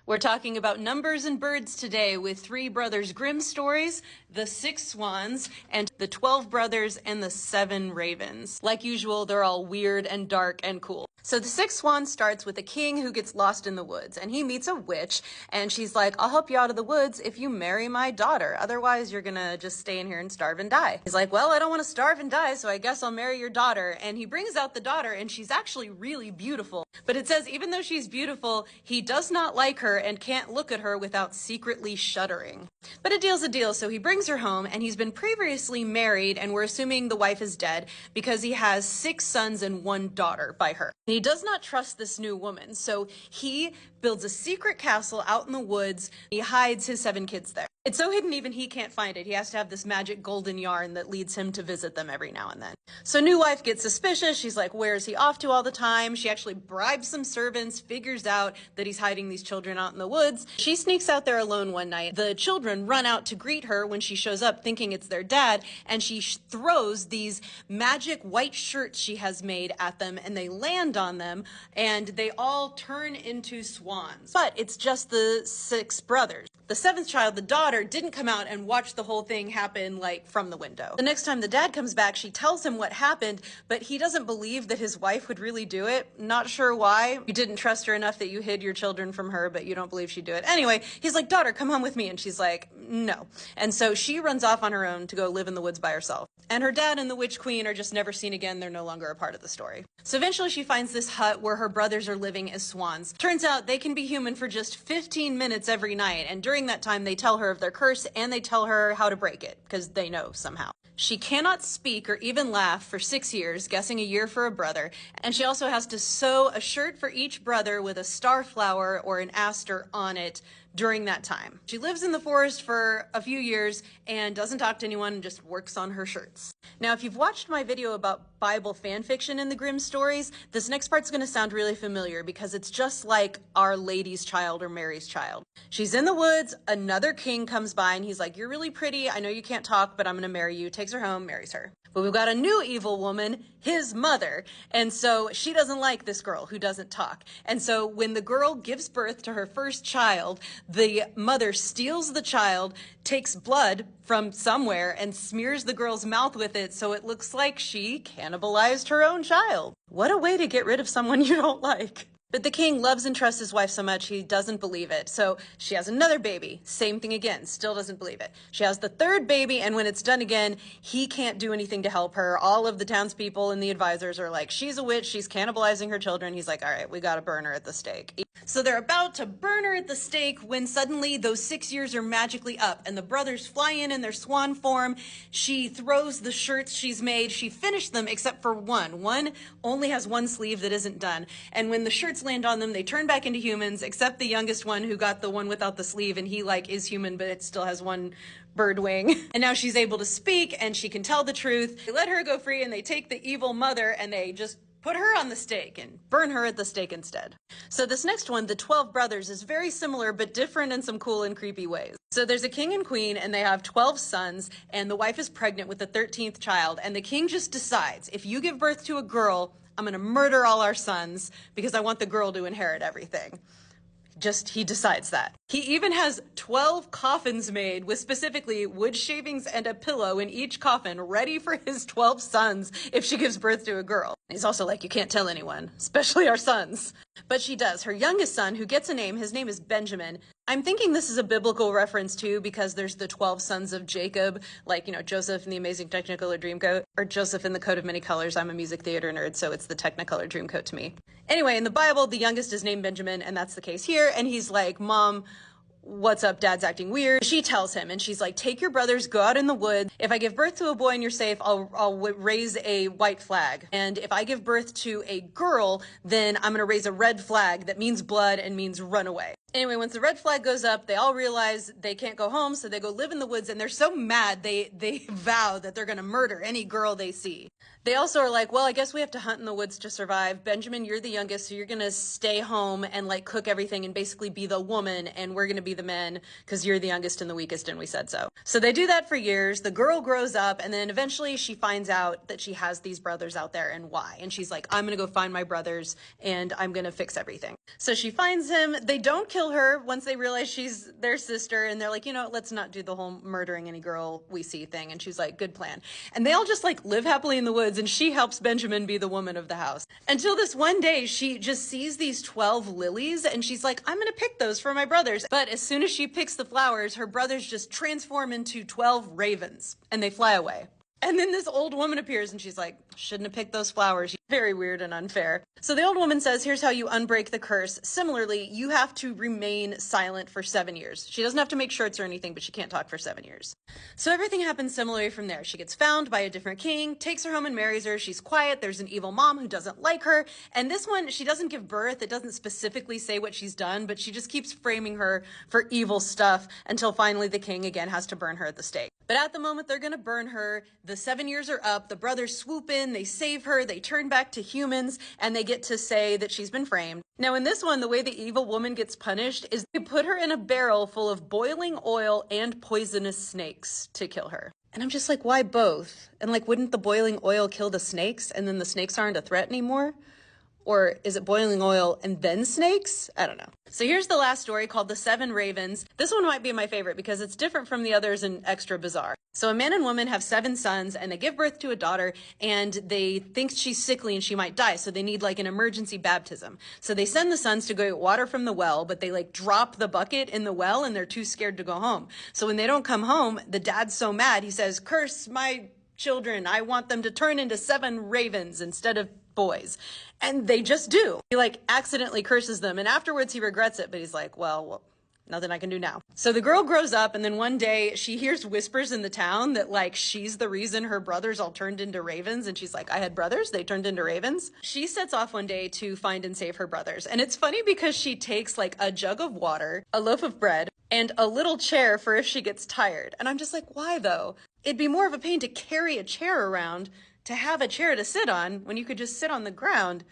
We're talking about numbers and birds today with three brothers Grimm stories, the Six Swans, and the 12 brothers and the 7 ravens. Like usual, they're all weird and dark and cool. So the Six Swans starts with a king who gets lost in the woods, and he meets a witch, and she's like, I'll help you out of the woods if you marry my daughter. Otherwise, you're gonna just stay in here and starve and die. He's like, well, I don't want to starve and die, so I guess I'll marry your daughter. And he brings out the daughter, and she's actually really beautiful. But it says even though she's beautiful, he does not like her and can't look at her without secretly shuddering. But a deal's a deal, so he brings her home, and he's been previously married, and we're assuming the wife is dead because he has 6 sons and 1 daughter by her. He does not trust this new woman, so he builds a secret castle out in the woods. He hides his 7 kids there. It's so hidden even he can't find it. He has to have this magic golden yarn that leads him to visit them every now and then. So new wife gets suspicious. She's like, where's he off to all the time? She actually bribes some servants, figures out that he's hiding these children out in the woods. She sneaks out there alone one night. The children run out to greet her when she shows up thinking it's their dad, and she throws these magic white shirts she has made at them, and they land on them, and they all turn into swans. But it's just the 6 brothers. The 7th child, the daughter, didn't come out and watch the whole thing happen like from the window. The next time the dad comes back, she tells him what happened, but he doesn't believe that his wife would really do it. Not sure why. You didn't trust her enough that you hid your children from her, but you don't believe she'd do it. Anyway, he's like, daughter, come home with me. And she's like, no. And so she runs off on her own to go live in the woods by herself. And her dad and the witch queen are just never seen again. They're no longer a part of the story. So eventually she finds this hut where her brothers are living as swans. Turns out they can be human for just 15 minutes every night. And during that time, they tell her of their curse and they tell her how to break it because they know somehow. She cannot speak or even laugh for 6 years, guessing a year for a brother. And she also has to sew a shirt for each brother with a star flower or an aster on it during that time. She lives in the forest for a few years and doesn't talk to anyone and just works on her shirts. Now, if you've watched my video about Bible fan fiction in the Grimm stories, this next part's going to sound really familiar because it's just like Our Lady's Child or Mary's Child. She's in the woods, another king comes by and he's like, you're really pretty, I know you can't talk, but I'm going to marry you. Takes her home, marries her. But we've got a new evil woman, his mother, and so she doesn't like this girl who doesn't talk. And so when the girl gives birth to her first child, the mother steals the child, takes blood from somewhere, and smears the girl's mouth with it so it looks like she cannibalized her own child. What a way to get rid of someone you don't like. But the king loves and trusts his wife so much he doesn't believe it. So she has another baby. Same thing again. Still doesn't believe it. She has the 3rd baby, and when it's done again, he can't do anything to help her. All of the townspeople and the advisors are like, she's a witch. She's cannibalizing her children. He's like, all right, we got to burn her at the stake. So they're about to burn her at the stake when suddenly those 6 years are magically up and the brothers fly in their swan form. She throws the shirts she's made. She finished them except for one. One only has 1 sleeve that isn't done. And when the shirts land on them, they turn back into humans, except the youngest one who got the one without the sleeve, and he like is human, but it still has 1 bird wing. And now she's able to speak and she can tell the truth. They let her go free and they take the evil mother and they just put her on the stake and burn her at the stake instead. So this next one, the 12 brothers, is very similar but different in some cool and creepy ways. So there's a king and queen and they have 12 sons, and the wife is pregnant with the 13th child, and the king just decides, if you give birth to a girl, I'm going to murder all our sons because I want the girl to inherit everything. He decides that. He even has 12 coffins made with specifically wood shavings and a pillow in each coffin ready for his 12 sons if she gives birth to a girl. He's also like, you can't tell anyone, especially our sons. But she does. Her youngest son, who gets a name, his name is Benjamin. I'm thinking this is a biblical reference too, because there's the 12 sons of Jacob, like, you know, Joseph in the Amazing Technicolor Dreamcoat, or Joseph in the Coat of Many Colors. I'm a music theater nerd, so it's the Technicolor Dreamcoat to me. Anyway, in the Bible, the youngest is named Benjamin, and that's the case here. And he's like, Mom, what's up? Dad's acting weird. She tells him, and she's like, take your brothers, go out in the woods. If I give birth to a boy and you're safe, I'll raise a white flag. And if I give birth to a girl, then I'm going to raise a red flag that means blood and means run away. Anyway, once the red flag goes up, they all realize they can't go home, so they go live in the woods, and they're so mad, they vow that they're going to murder any girl they see. They also are like, well, I guess we have to hunt in the woods to survive. Benjamin, you're the youngest, so you're going to stay home and like cook everything and basically be the woman, and we're going to be the men because you're the youngest and the weakest, and we said so. So they do that for years. The girl grows up, and then eventually she finds out that she has these brothers out there and why. And she's like, I'm going to go find my brothers, and I'm going to fix everything. So she finds him. They don't kill kill her once they realize she's their sister, and they're like, you know, let's not do the whole murdering any girl we see thing. And she's like, good plan. And they all just like live happily in the woods, and she helps Benjamin be the woman of the house. Until this one day, she just sees these 12 lilies, and she's like, I'm gonna pick those for my brothers. But as soon as she picks the flowers, her brothers just transform into 12 ravens, and they fly away. And then this old woman appears and she's like, shouldn't have picked those flowers. Very weird and unfair. So the old woman says, here's how you unbreak the curse. Similarly, you have to remain silent for 7 years. She doesn't have to make shirts or anything, but she can't talk for 7 years. So everything happens similarly from there. She gets found by a different king, takes her home and marries her. She's quiet. There's an evil mom who doesn't like her. And this one, she doesn't give birth. It doesn't specifically say what she's done, but she just keeps framing her for evil stuff until finally the king again has to burn her at the stake. But at the moment they're going to burn her, the 7 years are up. The brothers swoop in, they save her, they turn back to humans, and they get to say that she's been framed. Now in this one, the way the evil woman gets punished is they put her in a barrel full of boiling oil and poisonous snakes to kill her. And I'm just like, why both? And like, wouldn't the boiling oil kill the snakes and then the snakes aren't a threat anymore? Or is it boiling oil and then snakes? I don't know. So here's the last story called The 7 Ravens. This one might be my favorite because it's different from the others and extra bizarre. So a man and woman have 7 sons and they give birth to a daughter and they think she's sickly and she might die. So they need like an emergency baptism. So they send the sons to go get water from the well, but they like drop the bucket in the well and they're too scared to go home. So when they don't come home, the dad's so mad. He says, curse my children. I want them to turn into 7 ravens instead of boys. And they just do. He like accidentally curses them. And afterwards he regrets it, but he's like, well, nothing I can do now. So the girl grows up and then one day she hears whispers in the town that like she's the reason her brothers all turned into ravens. And she's like, I had brothers, they turned into ravens. She sets off one day to find and save her brothers. And it's funny because she takes like a jug of water, a loaf of bread, and a little chair for if she gets tired. And I'm just like, why though? It'd be more of a pain to carry a chair around to have a chair to sit on when you could just sit on the ground.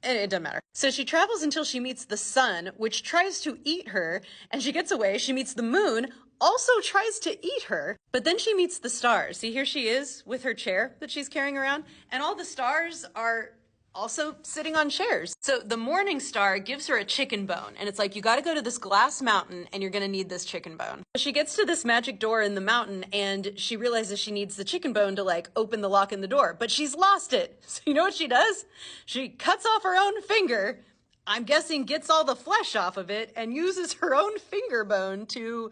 It doesn't matter. So she travels until she meets the sun, which tries to eat her, and she gets away. She meets the moon, also tries to eat her, but then she meets the stars. See, here she is with her chair that she's carrying around, and all the stars are also sitting on chairs. So the morning star gives her a chicken bone, and it's like, you got to go to this glass mountain and you're going to need this chicken bone. She gets to this magic door in the mountain and she realizes she needs the chicken bone to like open the lock in the door, but she's lost it. So you know what she does? She cuts off her own finger, I'm guessing gets all the flesh off of it, and uses her own finger bone to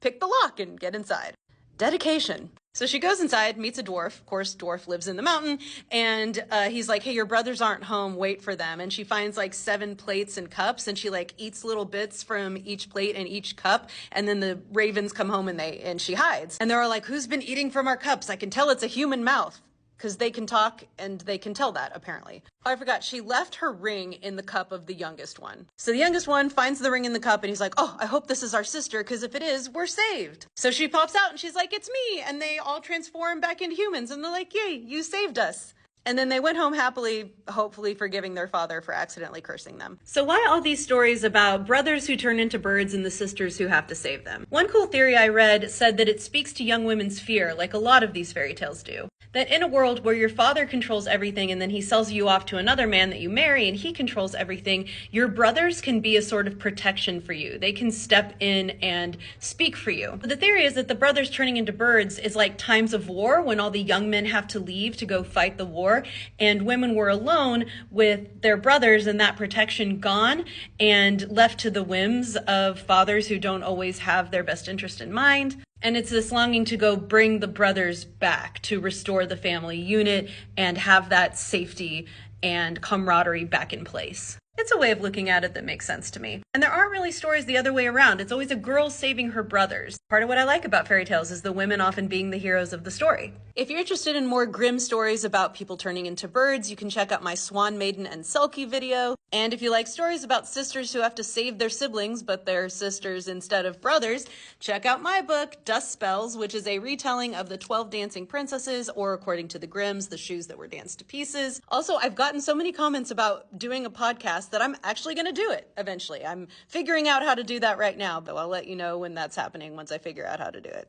pick the lock and get inside. Dedication. So she goes inside, meets a dwarf. Of course, dwarf lives in the mountain. And he's like, hey, your brothers aren't home. Wait for them. And she finds like 7 plates and cups. And she like eats little bits from each plate and each cup. And then the ravens come home and she hides. And they're like, who's been eating from our cups? I can tell it's a human mouth. Because they can talk and they can tell that, apparently. Oh, I forgot, she left her ring in the cup of the youngest one. So the youngest one finds the ring in the cup and he's like, oh, I hope this is our sister, because if it is, we're saved. So she pops out and she's like, it's me. And they all transform back into humans and they're like, yay, you saved us. And then they went home happily, hopefully forgiving their father for accidentally cursing them. So why all these stories about brothers who turn into birds and the sisters who have to save them? One cool theory I read said that it speaks to young women's fear, like a lot of these fairy tales do. That in a world where your father controls everything and then he sells you off to another man that you marry and he controls everything, your brothers can be a sort of protection for you. They can step in and speak for you. But the theory is that the brothers turning into birds is like times of war when all the young men have to leave to go fight the war, and women were alone with their brothers and that protection gone and left to the whims of fathers who don't always have their best interest in mind. And it's this longing to go bring the brothers back, to restore the family unit and have that safety and camaraderie back in place. It's a way of looking at it that makes sense to me. And there aren't really stories the other way around. It's always a girl saving her brothers. Part of what I like about fairy tales is the women often being the heroes of the story. If you're interested in more grim stories about people turning into birds, you can check out my Swan Maiden and Selkie video. And if you like stories about sisters who have to save their siblings, but they're sisters instead of brothers, check out my book, Dust Spells, which is a retelling of the 12 Dancing Princesses, or according to the Grimms, the shoes that were danced to pieces. Also, I've gotten so many comments about doing a podcast that I'm actually going to do it eventually. I'm figuring out how to do that right now, but I'll let you know when that's happening once I figure out how to do it.